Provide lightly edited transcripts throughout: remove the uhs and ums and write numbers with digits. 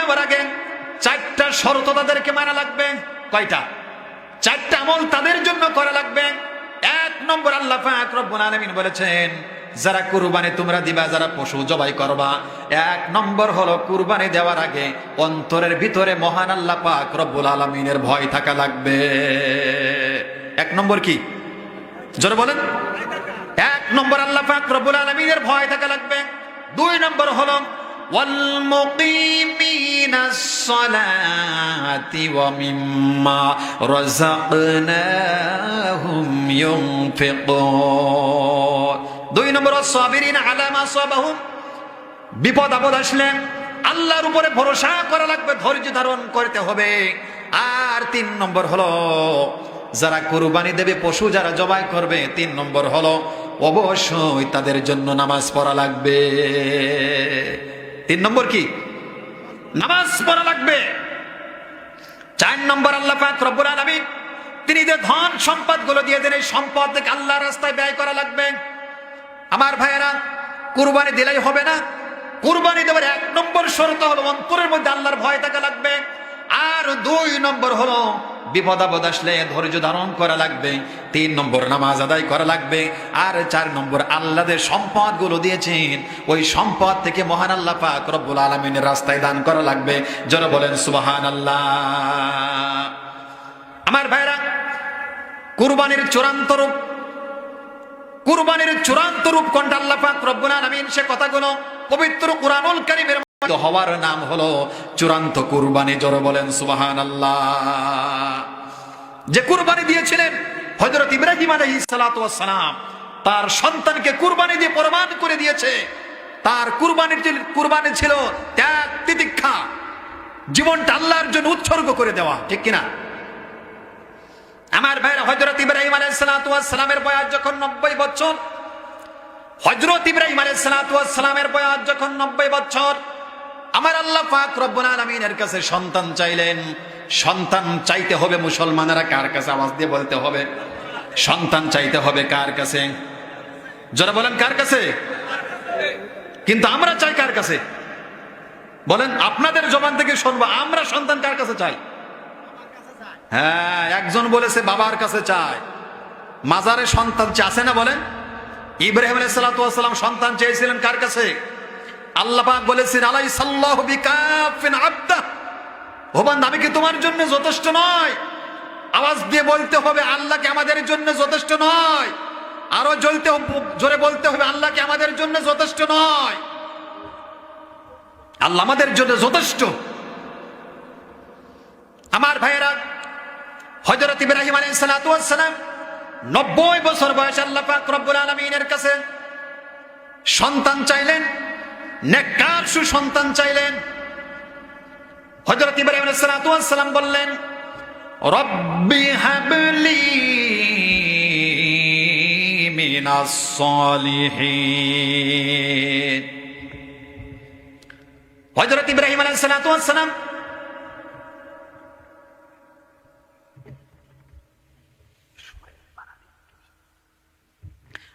দেওয়ার আগে 4টা শর্ত তাদেরকে মানা লাগবে। কয়টা? 4টা আমল তাদের জন্য করা লাগবে। 1 নম্বর আল্লাহ পাক রব্বুল আলামিন বলেছেন, যারা কুরবানি তোমরা দিবা, যারা পশু জবাই করবা, 1 নম্বর হলো কুরবানি দেওয়ার আগে অন্তরের ভিতরে মহান আল্লাহ পাক রব্বুল আলামিনের ভয় থাকা লাগবে। 1 নম্বর কি? জোরে বলেন। 1 নম্বর আল্লাহ পাক রব্বুল আলামিনের ভয় থাকা লাগবে। 2 নম্বর হলো ওয়াল মুকিমিনাস সালাতি ওয়া মিম্মা রাযাকনাহুম ইউনফিকুন। 2 নম্বর সাবিরিনা আলা মা সাবাহুম, বিপদ আপদ আসলে আল্লাহর উপরে ভরসা করা লাগবে, ধৈর্য ধারণ করতে হবে। আর 3 নম্বর হলো যারা কুরবানি দেবে, পশু যারা জবাই করবে, 3 নম্বর হলো অবশ্যই তাদের জন্য নামাজ পড়া লাগবে। 3 নম্বর কি? নামাজ পড়া লাগবে। 4 নম্বর আল্লাহ পাক রব্বুল আলামিন তিনি যে ধন সম্পদ গুলো দিয়ে দেন, এই সম্পদ থেকে আল্লাহর রাস্তায় ব্যয় করা লাগবে। আমার ভাইয়েরা, কুরবানি দিলেই হবে না। কুরবানি দেওয়ার 1 নম্বর শর্ত হলো অন্তরের মধ্যে আল্লাহর ভয় থাকা লাগবে। আর 2 নম্বর হলো বিপদ আপদ আসলে ধৈর্য ধারণ করা লাগবে। 3 নম্বর নামাজ আদায় করা লাগবে। আর 4 নম্বর আল্লাহ যে সম্পদ গুলো দিয়েছেন, ওই সম্পদ থেকে মহান আল্লাহ পাক রব্বুল আলামিনের রাস্তায় দান করা লাগবে। যারা বলেন সুবহানাল্লাহ। আমার ভাইরা, কুরবানির চূড়ান্ত রূপ, কুরবানির চূড়ান্ত রূপ কোনটা আল্লাহ পাক রব্বুল আলামিন সে কথাগুলো পবিত্র কুরআনুল কারীমের মধ্যে হওয়ার নাম হলো চূড়ান্ত কুরবানি। জোরে বলেন সুবহানাল্লাহ। যে কুরবানি দিয়েছিলেন হযরত ইব্রাহিম আলাইহিস সালাতু ওয়াস সালাম, তার সন্তানকে কুরবানি দিয়ে প্রমাণ করে দিয়েছে তার কুরবানি ছিল ত্যাগ তিতিক্ষা, জীবনটা আল্লাহর জন্য উৎসর্গ করে দেওয়া, ঠিক কিনা? আমার ভাইরা, হযরত ইব্রাহিম আলাইহিস সালাতু ওয়াস সালামের বয়স যখন 90 বছর, হযরত ইব্রাহিম আলাইহিস সালাতু ওয়াস সালামের বয়স যখন 90 বছর, আমার আল্লাহ পাক রব্বুল আলামিনের কাছে সন্তান চাইলেন। সন্তান চাইতে হবে মুসলমানেরা কার কাছে? আওয়াজ দিয়ে বলতে হবে। সন্তান চাইতে হবে কার কাছে? যারা বলেন কার কাছে? কিন্তু আমরা চাই কার কাছে? বলেন, আপনাদের জবান থেকে শুনবো, আমরা সন্তান কার কাছে চাই? হ্যাঁ, একজন বলেছে বাবার কাছে চায়। মাজারে সন্তান আছে না? বলেন। ইব্রাহিম আলাইহিস সালাতু ওয়াস সালাম সন্তান চেয়েছিলেন কার কাছে? আল্লাহ পাক বলেছেন, আলাইসাল্লাহু বিকাফিন আবদা, ও বান্দা আমি কি তোমার জন্য যথেষ্ট নয়? আওয়াজ দিয়ে বলতে হবে, আল্লাহ কি আমাদের জন্য যথেষ্ট নয়? আরো জোরে বলতে হবে, আল্লাহ কি আমাদের জন্য যথেষ্ট নয়? আল্লাহ আমাদের জন্য যথেষ্ট। আমার ভাইয়েরা, হযরত ইব্রাহিম আলাইহিস সালাতু ওয়াস সালাম 90 বছর বয়সে আল্লাহ পাক রব্বুল আলামিনের কাছে সন্তান চাইলেন, নেককার সুসন্তান চাইলেন। হযরত ইব্রাহিম আলাইহিস সালাতু ওয়াস সালাম বললেন, রব্বি হাবলি মিনাস সালিহিন। হযরত ইব্রাহিম আলাইহিস সালাতু ওয়াস সালাম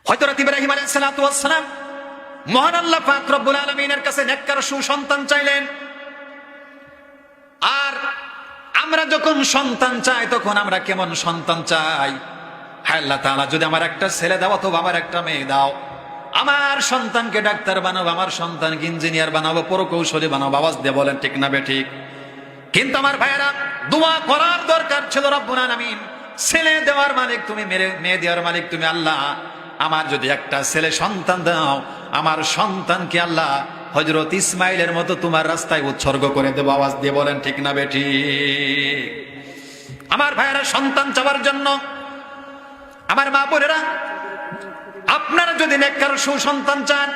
হযরত ইব্রাহিম আলাইহিস সালাতু ওয়াস সালাম মহান আল্লাহ পাক রব্বুল আলামিনের কাছে নেককার সুসন্তান চাইলেন। আর আমরা যখন সন্তান চাই, তখন আমরা কেমন সন্তান চাই? হায় আল্লাহ তাআলা, যদি আমার একটা ছেলে দাও অথবা আমার একটা মেয়ে দাও, আমার সন্তানকে ডাক্তার বানাবো, আমার সন্তানকে ইঞ্জিনিয়ার বানাবো, প্রকৌশলী বানাবো। আওয়াজ দিয়ে বলেন ঠিক না বেঠিক? কিন্তু আমার ভাইয়েরা, দোয়া করার দরকার ছিল রব্বুল আলামিন, ছেলে দেওয়ার মালিক তুমি, মেয়ে দেওয়ার মালিক তুমি আল্লাহ। আমার যদি একটা ছেলে সন্তান দাও, আমার সন্তানকে আল্লাহ হযরত ইসমাইলের মতো তোমার রাস্তায় উৎসর্গ করে দেব। আওয়াজ দিয়ে বলেন ঠিক না বেঠিক? আমার ভাইয়েরা, সন্তান চাওয়ার জন্য আমার মা বোনেরা, আপনারা যদি নেককার সুসন্তান চান,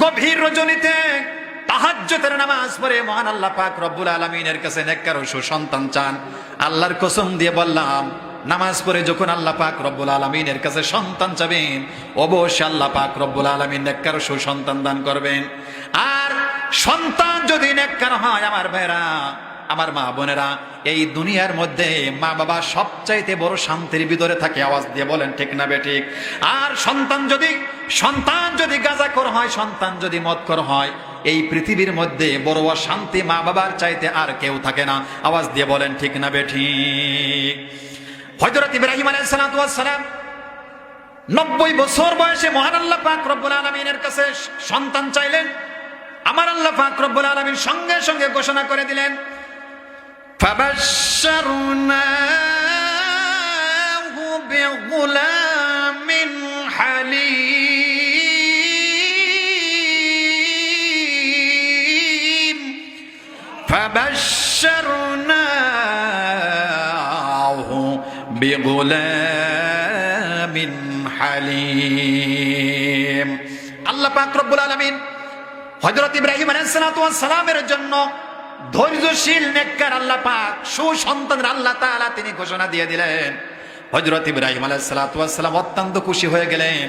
গভীর রজনীতে তাহাজ্জুদের নামাজ পড়ে মহান আল্লাহ পাক রব্বুল আলামিনের কাছে নেককার সুসন্তান চান, আল্লাহর কসম দিয়ে বললাম, নামাজ পড়ে যখন আল্লাহ পাক রব্বুল আলামিনের কাছে সন্তান চাবেন, অবশ্যই আল্লাহ পাক রব্বুল আলামিন নেককার সুসন্তান দান করবেন। আর সন্তান যদি নেককার হয়, আমার ভাইরা, আমার মা বোনেরা, এই দুনিয়ার মধ্যে মা বাবা সবচাইতে বড় শান্তির ভিতরে থাকে। আওয়াজ দিয়ে বলেন ঠিক না বেঠিক? আর সন্তান যদি সন্তান যদি গাঁজাখোর হয়, সন্তান যদি মদখোর হয়, এই পৃথিবীর মধ্যে বড় শান্তি মা বাবার চাইতে আর কেউ থাকে না। আওয়াজ দিয়ে বলেন ঠিক না বেঠিক? হযরত ইব্রাহিম আলাইহিস সালাতু ওয়াস সালাম 90 বছর বয়সে মহান আল্লাহ পাক রব্বুল আলামিনের কাছে সন্তান চাইলেন। আমার আল্লাহ পাক রব্বুল আলামিন সঙ্গে সঙ্গে ঘোষণা করে দিলেন, ফাবাশশারনাহু বিগুলামিন হালিম, ফাবাশশারনাহু বিগুলামিন হালিম। আল্লাহ পাক রব্বুল আলামিন হযরত ইব্রাহিম আলাইহিস সালাতু ওয়াস সালামের জন্য ধৈর্যশীল নেককার আল্লাহ পাক সুসন্তানের আল্লাহ তাআলা তিনি ঘোষণা দিয়ে দিলেন। হযরত ইব্রাহিম আলাইহিস সালাতু ওয়াস সালাম অত্যন্ত খুশি হয়ে গেলেন।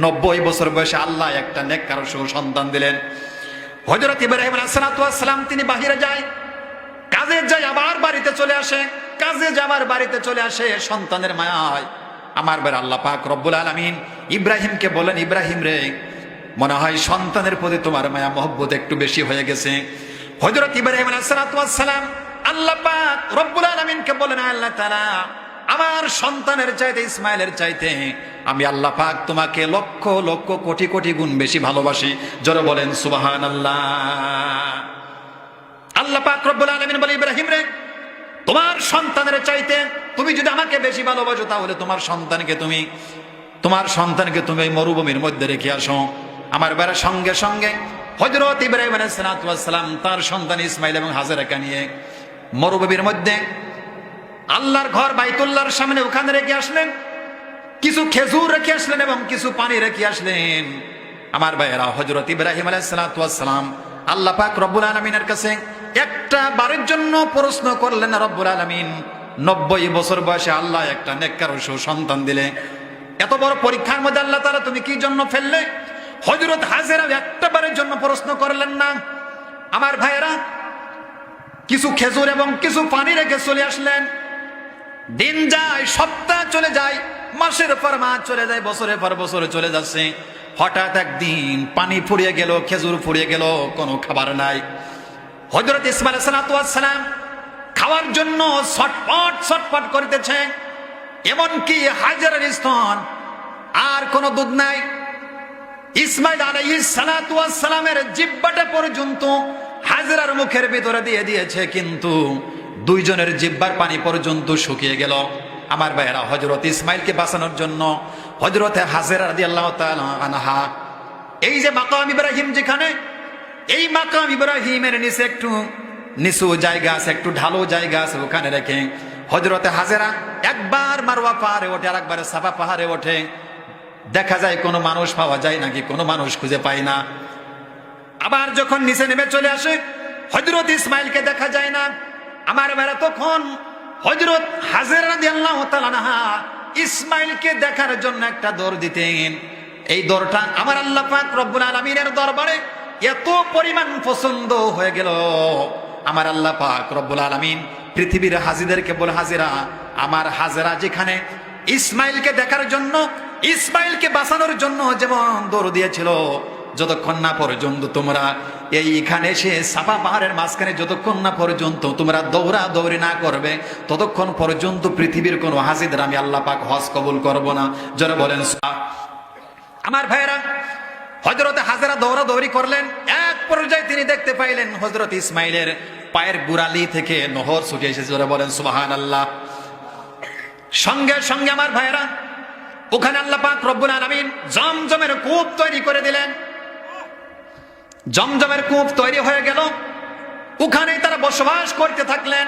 90 বছর বয়সে আল্লাহ একটা নেককার সুসন্তান দিলেন। হযরত ইব্রাহিম আলাইহিস সালাতু ওয়াস সালাম তিনি বাহিরে যায়, কাজে যায়, আবার বাড়িতে চলে আসে, কাজে যাবার বাড়িতে চলে আসে সন্তানের মায়ায়। আমার বের আল্লাহ পাক রব্বুল আলামিন ইব্রাহিমকে বলেন, ইব্রাহিম রে, মনে হয় সন্তানের প্রতি তোমার মায়া মহব্বত একটু বেশি হয়ে গেছে। হযরত ইব্রাহিম আলাইহিস সালাতু ওয়াস সালাম আল্লাহ পাক রব্বুল আলামিনকে বলেন, আল্লাহ তাআলা, আমার সন্তানের চাইতে, ইসমাইলের চাইতে আমি আল্লাহ পাক তোমাকে লক্ষ লক্ষ কোটি কোটি গুণ বেশি ভালোবাসি। জোরে বলেন সুবহানাল্লাহ। আল্লাহ পাক রব্বুল আলামিন বলে, ইব্রাহিম রে, তোমার সন্তানের চাইতে তুমি যদি আমাকে বেশি ভালোবাসো, তাহলে তোমার সন্তানকে তুমি এই মরুভূমির মধ্যে রেখে আসো। আমার বেড়ার সঙ্গে সঙ্গে হযরত ইব্রাহিম আলাইহিস সালাতু ওয়াস সালাম তার সন্তান ইসমাইল এবং হাজেরাকে নিয়ে মরুভূমির মধ্যে আল্লাহর ঘর বাইতুল্লাহর সামনে ওখানে রেখে আসলেন। কিছু খেজুর রেখে আসলেন এবং কিছু পানি রেখে আসলেন। আমার ভাইয়েরা, হযরত ইব্রাহিম আলাইহিস সালাতু ওয়াস সালাম আল্লাহ পাক রব্বুল আলামিনের কাছে একটা বারের জন্য প্রশ্ন করলেন। রব্বুল আলামিন 90 বছর বয়সে আল্লাহ একটা নেককার সন্তান দিলে, এত বড় পরীক্ষার মধ্যে আল্লাহ তাআলা তুমি কি জন্য ফেললে? হযরত হাজেরা একটা বারের জন্য প্রশ্ন করলেন না। আমার ভাইয়েরা, কিছু খেজুর এবং কিছু পানি রেখে চলে আসলেন। দিন যায়, সপ্তাহ চলে যায়, মাসের পর মাস চলে যায়, বছরের পর বছর চলে যাচ্ছে। হঠাৎ একদিন পানি ফুরিয়ে গেল, খেজুর ফুরিয়ে গেল, কোনো খাবার নাই। হযরত ইসমাইল আলাইহিস সালাতু ওয়াস সালাম খাওয়ার জন্য ছটফট করিতেছে। এমনকি হাজেরার স্তন আর কোনো দুধ নাই। ইসমাইল আলাইহিস সালাতু ওয়াস সালামের জিহ্বাটা পর্যন্ত হাজেরার মুখের ভিতরে দিয়ে দিয়েছে, কিন্তু দুইজনের জিহ্বার পানি পর্যন্ত শুকিয়ে গেল। আমার ভাইয়েরা, হযরত ইসমাইলকে বাঁচানোর জন্য হযরত হাজেরা রাদিয়াল্লাহু তাআলা আনহা, এই যে মাকাম ইব্রাহিম, যেখানে এই মাকাম ইব্রাহিমের নিচে একটু নিচু জায়গা আছে, একটু ঢালু জায়গা আছে, ওখানে রেখে হযরত হাজেরা একবার মারওয়া পাহাড়ে ওঠে, আর একবার সাফা পাহাড়ে ওঠে। দেখা যায় কোনো মানুষ পাওয়া যায় নাকি, কোনো মানুষ খুঁজে পায় না। আবার যখন নিচে নেমে চলে আসে, হযরত ইসমাইলকে দেখা যায় না। আমার বেলা তখন হযরত হাজেরা রাদিয়াল্লাহু তাআলা আনহা ইসমাইলকে দেখার জন্য একটা দৌড় দিতেন। এই দৌড়টা আমার আল্লাহ পাক রব্বুল আলামিনের দরবারে এত পরিমাণ পছন্দ হয়ে গেল। আমার আল্লাহ পাক রব্বুল আলামিন পৃথিবীর হাজীদেরকে বলে, হাজেরা, আমার হাজেরা যেখানে ইসমাইলকে দেখার জন্য, ইসমাইলকে বাঁচানোর জন্য যেমন দৌড় দিয়েছিল, যতক্ষণ না পর্যন্ত তোমরা এইখানে এসে সাফা পাহাড়ের মাঝখানে যতক্ষণ না পর্যন্ত তোমরা দৌড়ি না করবে, ততক্ষণ পর্যন্ত পৃথিবীর কোন হাজীদের আমি আল্লাহ পাক হজ কবুল করব না। যারা বলেন আমার ভাইরা, হযরত হাজেরা দৌড়াদৌড়ি করলেন। এক পর্যায়ে তিনি দেখতে পাইলেন হযরত ইসমাইলের পায়ের গোড়ালি থেকে নহর ছুটে এসেছে। যারা বলেন সুবহানাল্লাহ। সঙ্গে সঙ্গে আমার ভাইরা, ওখানে আল্লাহ পাক রব্বুল আলামিন জমজমের কূপ তৈরি করে দিলেন। জমজমের কূপ তৈরি হয়ে গেল, ওখানে তারা বসবাস করতে থাকলেন।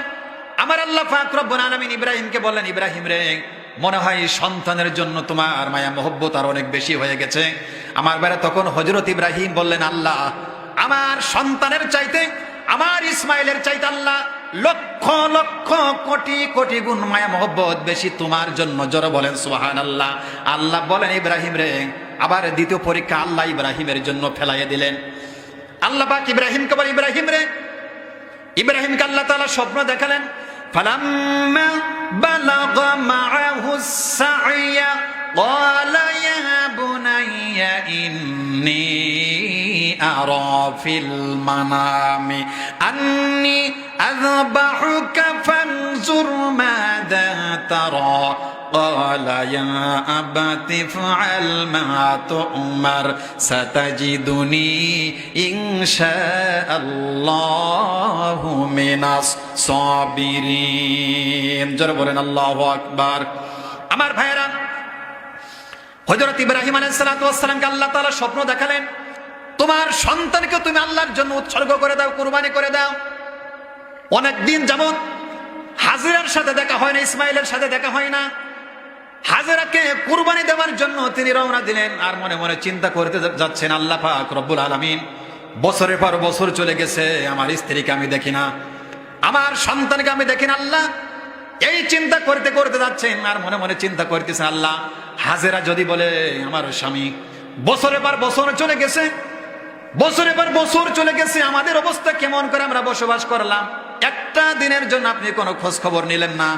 আমার আল্লাহ পাক রব্বুল আলামিন ইব্রাহিমকে বললেন, ইব্রাহিম রে, মনে হয় সন্তানের জন্য তোমার মায়া মহব্বত আর অনেক বেশি হয়ে গেছে। আমার বেলা তখন হযরত ইব্রাহিম বললেন, আল্লাহ, আমার সন্তানের চাইতে, আমার ইসমাইলের চাইতে আল্লাহ লক্ষ লক্ষ কোটি কোটি গুণ মায়া মহব্বত বেশি তোমার জন্য। জোরে বলেন সুবহানাল্লাহ। আল্লাহ বলেন, ইব্রাহিম রে, আবার দ্বিতীয় পরীক্ষা আল্লাহ ইব্রাহিমের জন্য ফেলাইয়া দিলেন। আল্লাহ পাক ইব্রাহিমকে বলেন, ইব্রাহিম রে, ইব্রাহিমকে আল্লাহ তাআলা স্বপ্ন দেখালেন। ফালাম্মা বালাগা মাআহু সা'ইয়া ক্বালা ইয়া বুনাইয়া ইন্নী আরা ফিল মানামি আন্নী আযবাহুকা ফানজুর মাযা তারা قال يا أبت افعل ما تؤمر ستجدني إن شاء الله من الصابرين জোরে বলেন আল্লাহু আকবার। আমার ভাইরা, হযরত ইব্রাহিম আলাইহিস সালাতু ওয়াস সালামকে আল্লাহ তাআলা স্বপ্ন দেখালেন, তোমার সন্তানকে তুমি আল্লাহর জন্য উৎসর্গ করে দাও, কুরবানি করে দাও। অনেক দিন যাবত হাজেরার সাথে দেখা হয় না, ইসমাইলের সাথে দেখা হয় না। হাজেরাকে কুরবানি দেওয়ার জন্য তিনি রওনা দিলেন, আর মনে মনে চিন্তা করতে যাচ্ছেন, আল্লাহ পাক রব্বুল আলামিন বছরের পর বছর চলে গেছে, আমার স্ত্রীকে আমি দেখি না, আমার সন্তানকে আমি দেখি না। আল্লাহ এই চিন্তা করতে করতে যাচ্ছেন, আর মনে মনে চিন্তা করতেছেন, আল্লাহ হাজেরা যদি বলে আমার স্বামী, বছরের পর বছর চলে গেছে, বছরের পর বছর চলে গেছে, আমাদের অবস্থা কেমন করে আমরা বসবাস করলাম, একটা দিনের জন্য আপনি কোনো খোঁজ খবর নিলেন না।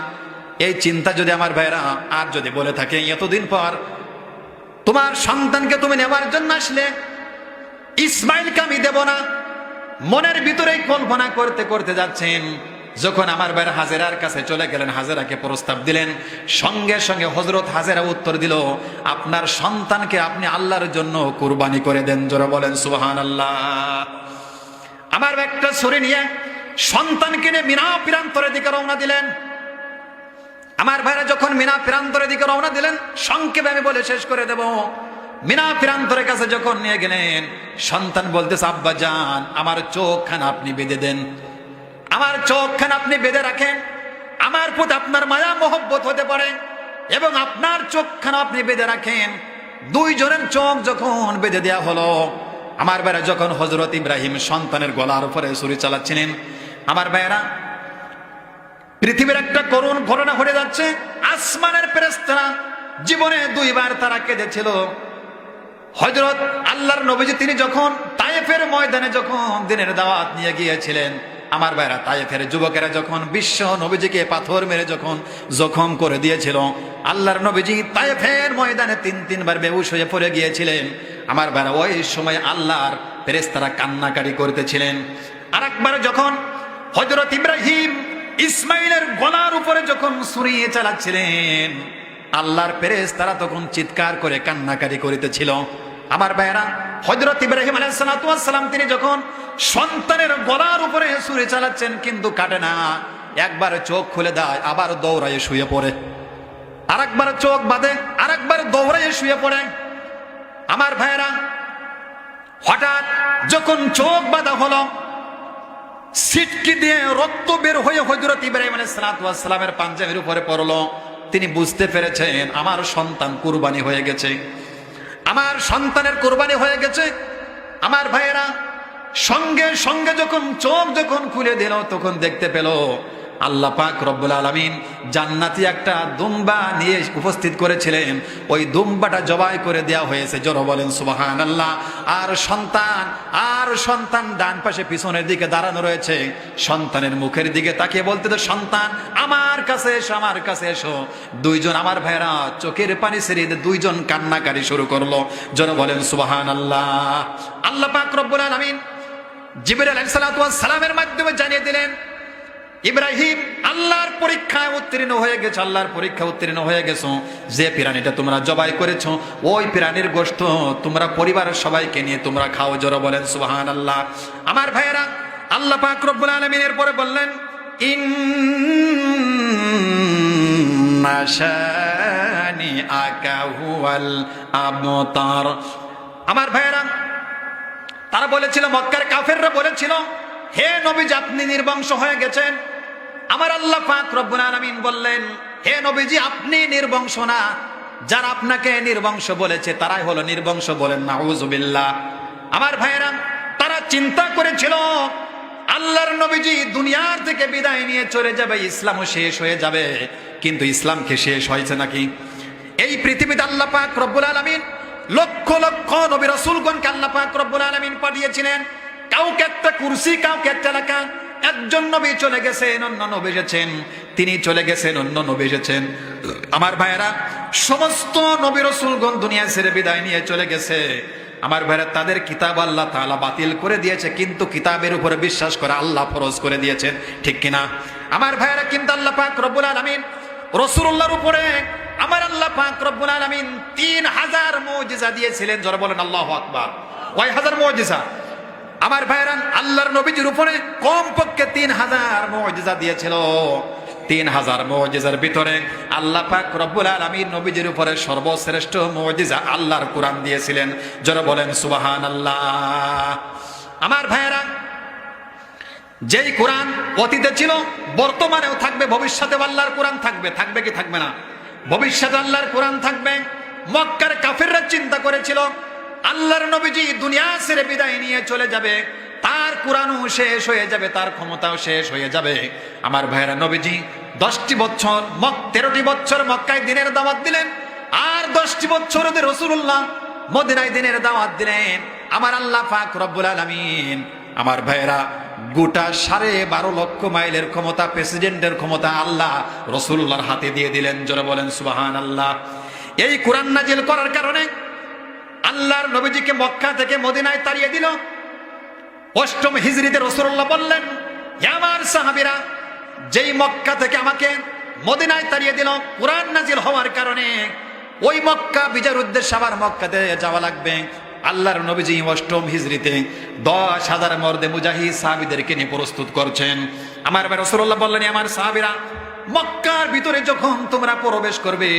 এই চিন্তা যদি আমার ভাইরা আর যদি বলে থাকে, এতদিন পর তোমার সন্তানকে তুমি নেওয়ার জন্য আসলে, ইসমাইলকে আমি দেব না, মনের ভিতরে কল্পনা করতে করতে যাচ্ছেন। যখন আমার ভাইরা হাজেরার কাছে চলে গেলেন, হাজেরাকে প্রস্তাব দিলেন, সঙ্গে সঙ্গে হযরত হাজেরা উত্তর দিল, আপনার সন্তানকে আপনি আল্লাহর জন্য কুরবানি করে দেন। জোরে বলেন সুবহানাল্লাহ। আমার একটা ছুরি নিয়ে সন্তানকে নিয়ে মিনা প্রান্তরের দিকে রওনা দিলেন। আমার ভাইরা যখন মিনা প্রান্তরের দিকে রওনা দিলেন, সংক্ষেপে আমি বলে শেষ করে দেব, মিনা প্রান্তরের কাছে যখন নিয়ে গেলেন, সন্তান বলতেছে, আব্বা জান আমার চোখখানা আপনি বেঁধে দেন, আমার চোখখানা আপনি বেঁধে রাখেন, আমার প্রতি আপনার মায়া মহব্বত হতে পারে, এবং আপনার চোখখানা আপনি বেঁধে রাখেন। দুইজনের চোখ যখন বেঁধে দেওয়া হলো, আমার ভাইরা যখন হযরত ইব্রাহিম সন্তানের গলার উপরে ছুরি চালাচ্ছিলেন, আমার ভাইরা পৃথিবীর একটা করুণ ঘটনা ঘটে যাচ্ছে। আসমানের ফেরেশতারা জীবনে দুইবার তারা কেঁদেছিল। হযরত আল্লাহর নবীজি তিনি যখন তায়েফের ময়দানে যখন দিনের দাওয়াত নিয়ে গিয়েছিলেন, আমার ভাইরা তায়েফের যুবকেরা যখন বিশ্ব নবীজিকে পাথর মেরে যখন জখম করে দিয়েছিল, আল্লাহর নবীজি তায়েফের ময়দানে তিনবার বেহুশ হয়ে পড়ে গিয়েছিলেন। আমার ভাইরা ওই সময় আল্লাহর ফেরেশতারা কান্নাকাটি করতেছিলেন। আর একবার যখন হযরত ইব্রাহিম ইসমাইলের গলার উপরে যখন ছুরি চালাচ্ছিলেন, আল্লাহর ফেরেশতারা তখন চিৎকার করে কান্নাকাটি করিতেছিল। আমার ভাইরা হযরত ইব্রাহিম আলাইহিস সালাতু ওয়াস সালাম তিনি যখন সন্তানের গলার উপরে ছুরি চালাচ্ছেন, কিন্তু কাটে না, একবার চোখ খুলে দেয়, আবার দৌড়ায় শুয়ে পড়ে, আরেকবার চোখ বাঁধে, আরেকবার দৌড়ায় শুয়ে পড়ে। আমার ভাইরা হঠাৎ যখন চোখ বাঁধা হলো, সিটকি দিয়ে রক্ত বের হয়ে হযরত ইব্রাহিম আলাইহিস সালাতু ওয়াস সালামের পাঞ্জাবির উপরে পড়লো। তিনি বুঝতে পেরেছেন আমার সন্তান কুরবানি হয়ে গেছে, আমার সন্তানের কুরবানি হয়ে গেছে। আমার ভাইয়েরা সঙ্গে সঙ্গে যখন চোখ যখন খুলে দিল, তখন দেখতে পেল আল্লাহ পাক রব্বুল আলামিন জান্নাতি একটা দুম্বা নিয়ে উপস্থিত করেছিলেন, ওই দুম্বাটা জবাই করে দেওয়া হয়েছে। জোরে বলেন সুবহানাল্লাহ। আর সন্তান ডান পাশে পিছনের দিকে দাঁড়ানো রয়েছে, সন্তানের মুখের দিকে তাকিয়ে বলতে, তো সন্তান আমার কাছে এসো, আমার কাছে এসো। দুইজন আমার ভাইরা চোখের পানি ছেড়ে দুইজন কান্নাকারি শুরু করলো। জোরে বলেন সুবহানাল্লাহ। আল্লাহ পাক রব্বুল আলামিন জিবরাইল আলাইহিস সালাতু ওয়াস সালামের মাধ্যমে জানিয়ে দিলেন, ইব্রাহিম আল্লাহর পরীক্ষায় উত্তীর্ণ হয়ে গেছো, আল্লাহর পরীক্ষা উত্তীর্ণ হয়ে গেছো। যে প্রাণীটা তোমরা জবাই করেছো, ওই প্রাণীর গোশত তোমরা পরিবারের সবাইকে নিয়ে তোমরা খাও। জোরে বলেন সুবহানাল্লাহ। আমার ভাইয়েরা আল্লাহ পাক রব্বুল আলামিন এরপরে বললেন, ইন্না শানিআকা হুয়াল আবতার। আমার ভাইয়েরা তারা বলেছিল, মক্কার কাফেররা বলেছিল, হে নবীজি আপনি নির্বংশ হয়ে গেছেন। আমার আল্লাহ পাক রব্বুল আলামিন বললেন, হে নবীজি আপনি নির্বংশ না, যারা আপনাকে নির্বংশ বলেছে তারাই হলো নির্বংশ। বলেন নাউযুবিল্লাহ। আমার ভাইয়েরা তারা চিন্তা করেছিল আল্লাহর নবীজি দুনিয়ার থেকে বিদায় নিয়ে চলে যাবে, ইসলামও শেষ হয়ে যাবে। কিন্তু ইসলাম কি শেষ হয়েছে নাকি? এই পৃথিবীতে আল্লাহ পাক রব্বুল আলামিন লক্ষ লক্ষ নবী রাসূলগণকে আল্লাহ পাক রব্বুল আলামিন পাঠিয়েছিলেন। কাউকে একটা কুরসি, কাউকে একটা এলাকা। একজন নবী চলে গেছেন, অন্য নবী এসেছেন। তিনি চলে গেছেন, অন্য নবী এসেছেন। আমার ভাইয়েরা, সমস্ত নবী রাসূলগণ দুনিয়া ছেড়ে বিদায় নিয়ে চলে গেছে। আমার ভাইয়েরা, তাদের কিতাব আল্লাহ তাআলা বাতিল করে দিয়েছে, কিন্তু কিতাবের উপরে বিশ্বাস করে আল্লাহ ফরজ করে দিয়েছেন, ঠিক কিনা? আমার ভাইয়েরা, কিন্তু আল্লাহ পাক রব্বুল আলামিন রাসূলুল্লাহর উপরে আমার আল্লাহ পাক রব্বুল আলামিন 3000 মুজিজা দিয়েছিলেন। যারা বলেন আল্লাহু আকবার। কয় হাজার মুজিজা? আমার ভাইয়েরা, আল্লাহর নবীজির উপরে কমপক্ষে 3000 মুজিজা দিয়েছিল। 3000 মুজিজার ভিতরে আল্লাহ পাক রব্বুল আলামিন নবীজির উপরে সর্বশ্রেষ্ঠ মুজিজা আল্লাহর কোরআন দিয়েছিলেন। যারা বলেন সুবহানাল্লাহ। আমার ভাইয়েরা, যেই কোরআন অতীতে ছিল, বর্তমানেও থাকবে, ভবিষ্যতে আল্লাহর কোরআন থাকবে। থাকবে কি থাকবে না? ভবিষ্যতে আল্লাহর কোরআন থাকবে। মক্কার কাফিররা চিন্তা করেছিল আল্লাহর নবীজি দুনিয়া ছেড়ে বিদায় নিয়ে চলে যাবে, তার কোরআনও শেষ হয়ে যাবে, তার ক্ষমতাও শেষ হয়ে যাবে। আমার ভাইয়েরা, নবীজি 10টি বছর 13টি বছর মক্কায় দিনের দাওয়াত দিলেন, আর 10টি বছর রাসূলুল্লাহ মদিনায় দিনের দাওয়াত দিলেন। আমার আল্লাহ পাক রব্বুল আলামিন, আমার ভাইয়েরা, গোটা 12.5 লক্ষ মাইলের ক্ষমতা, প্রেসিডেন্টের ক্ষমতা আল্লাহ রাসূলুল্লাহর হাতে দিয়ে দিলেন। যারা বলেন সুবহানাল্লাহ। এই কোরআন নাজিল করার কারণে আল্লাহর নবীজিকে মক্কা থেকে মদিনায় তাড়িয়ে দিল। 8ম হিজরিতে রাসূলুল্লাহ বললেন, হে আমার সাহাবীরা, যেই মক্কা থেকে আমাকে মদিনায় তাড়িয়ে দিল, কোরআন নাজিল হওয়ার কারণে ওই মক্কা বিজয়ের উদ্দেশ্যে আবার মক্কাতে যাওয়া লাগবে। আল্লাহর নবীজি 8ম হিজরিতে 10,000 মর্দে মুজাহিদ সাহাবীদেরকে নিয়ে প্রস্তুত করছেন। আমার রাসূলুল্লাহ বললেন, আমার সাহাবীরা, মক্কার ভিতরে যখন তোমরা প্রবেশ করবে,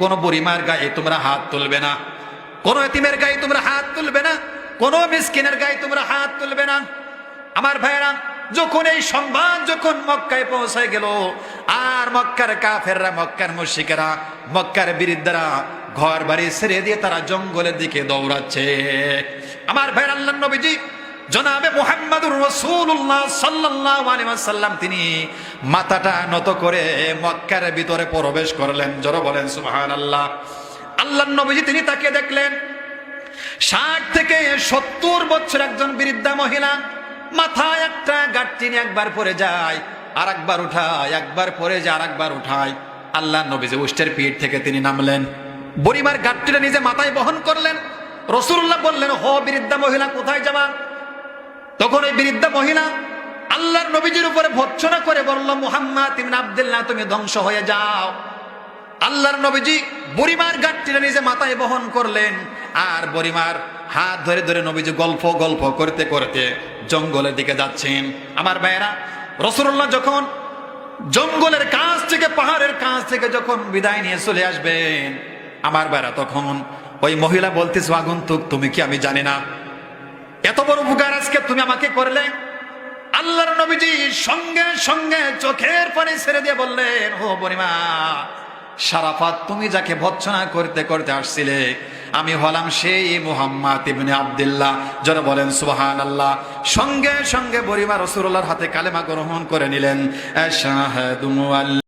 কোন বুড়িমার গায়ে তোমরা হাত তুলবে না, কোন এতিমের গায়ে তোমরা হাত তুলবে না, কোন মিসকিনের গায়ে তোমরা হাত তুলবে না। আমার ভাইয়েরা, যখন এই সংবাদ যখন মক্কায় পৌঁছে গেল, আর মক্কার কাফেররা, মক্কার মুশরিকেরা, মক্কার বিরুদ্ধরা ঘর বাড়ি ছেড়ে দিয়ে তারা জঙ্গলের দিকে দৌড়াচ্ছে। আমার ভাইয়ের, আল্লাহর নবীজি জনাবে মুহাম্মদুর রাসূলুল্লাহ সাল্লাল্লাহু আলাইহি ওয়াসাল্লাম তিনি মাথাটা নত করে মক্কার ভিতরে প্রবেশ করলেন। জোরে বলেন সুবহানাল্লাহ। আল্লাহর নবীজি তিনি তাকে দেখলেন, 60 থেকে 70 বছর একজন বৃদ্ধা মহিলা, মাথায় একটা গাঁটটি নিয়ে একবার পরে যায়, আর একবার উঠায়, একবার পরে যায়, আর একবার উঠায়। আল্লাহর নবীজি উষ্টের পিঠ থেকে তিনি নামলেন, বুড়িমার গাঁটটিটা নিজে মাথায় বহন করলেন। রাসূলুল্লাহ বললেন, হো বৃদ্ধা মহিলা, কোথায় যাবা? তখন ওই বৃদ্ধা মহিলা আল্লাহর নবীজির উপরে ভর্ৎসনা করে বলল, মুহাম্মদ ইবনে আব্দুল্লাহ, তুমি ধ্বংস হয়ে যাও। আল্লাহর নবীজি বুড়িমার গাঁটটিটা নিজে মাথায় বহন করলেন, আর বুড়িমার হাত ধরে ধরে নবীজি গল্প করতে করতে জঙ্গলের দিকে যাচ্ছেন। আমার ভাইয়েরা, রাসূলুল্লাহ যখন জঙ্গলের কাছ থেকে, পাহাড়ের কাছ থেকে যখন বিদায় নিয়ে চলে আসবেন, আমার ভাইয়েরা, তখন ওই মহিলা বলতেছে, আগন্তুক, তুমি কি আমি জানি না এত বড় উপকার আজকে তুমি আমাকে করলে? আল্লাহর নবীজি সঙ্গে সঙ্গে চোখের পানি ছেড়ে দিয়ে বললেন, ও বুড়িমা শারাফাত, তুমি যাকে ভর্ৎসনা করতে করতে আসছিলে, আমি হলাম সেই মুহাম্মদ ইবনে আব্দুল্লাহ। যারা বলেন সুবহানাল্লাহ। সঙ্গে সঙ্গে বুড়িমা রাসূলুল্লাহর হাতে কালেমা গ্রহণ করে নিলেন। আশহাদু